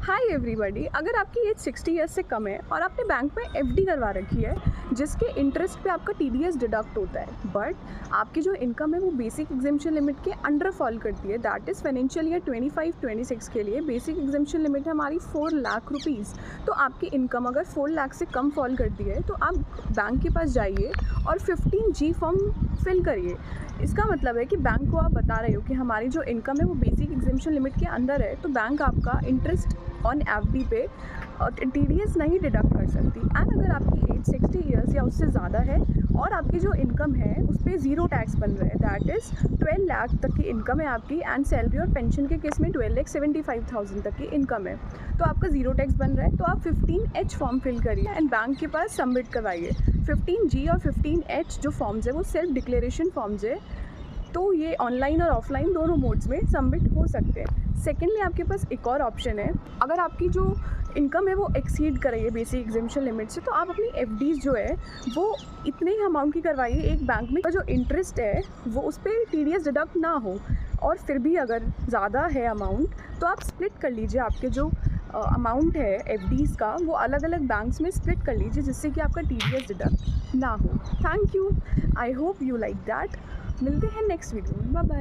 Hi everybody, अगर आपकी as 60 years से कम है और आपने बैंक में एफडी करवा रखी है जिसके इंटरेस्ट पे आपका टीडीएस डिडक्ट होता है, बट आपकी जो इनकम है वो बेसिक एग्जेम्पशन लिमिट के अंडर फॉल करती है, दैट इज़ फाइनेंशियल ईयर 25-26 के लिए बेसिक एग्जेम्पशन लिमिट है हमारी 4 लाख रुपीज़। तो आपकी इनकम अगर 4 लाख से कम फॉल करती है तो आप बैंक के पास जाइए और 15G फॉर्म फिल करिए। इसका मतलब है कि बैंक को आप बता रहे हो कि हमारी जो इनकम है वो बेसिक एग्जेम्पशन लिमिट के अंदर है, तो बैंक आपका इंटरेस्ट ऑन एफडी पे टीडीएस नहीं डिडक्ट कर सकती। एंड अगर आपकी एज 60 ईयर्स या उससे ज़्यादा है और आपकी जो इनकम है उस पर ज़ीरो टैक्स बन रहा है, दैट इज़ 12 लाख तक की इनकम है आपकी एंड सैलरी और पेंशन के केस में 12,75,000 तक की इनकम है, तो आपका ज़ीरो टैक्स बन रहा है। तो आप 15H फॉर्म फिल करिए एंड बैंक के पास सबमिट करवाइए। 15G और 15H जो फॉर्म्स है वो सेल्फ डिक्लेरेशन फॉर्म्स है, तो ये ऑनलाइन और ऑफलाइन दोनों मोड्स में सबमिट हो सकते हैं। सेकेंडली आपके पास एक और ऑप्शन है, अगर आपकी जो इनकम है वो एक्सीड कर रही है बेसिक एग्जेम्पशन लिमिट से, तो आप अपनी एफडीज़ जो है वो इतने ही अमाउंट की करवाइए एक बैंक में, जो इंटरेस्ट है वो उस पर टीडीएस डिडक्ट ना हो। और फिर भी अगर ज़्यादा है अमाउंट तो आप स्प्लिट कर लीजिए, आपके जो अमाउंट है एफडीज़ का वो अलग अलग बैंक्स में स्प्लिट कर लीजिए जिससे कि आपका टीडीएस डिडक्ट ना हो। Thank you, I hope you like that. मिलते हैं नेक्स्ट वीडियो में, बाय बाय।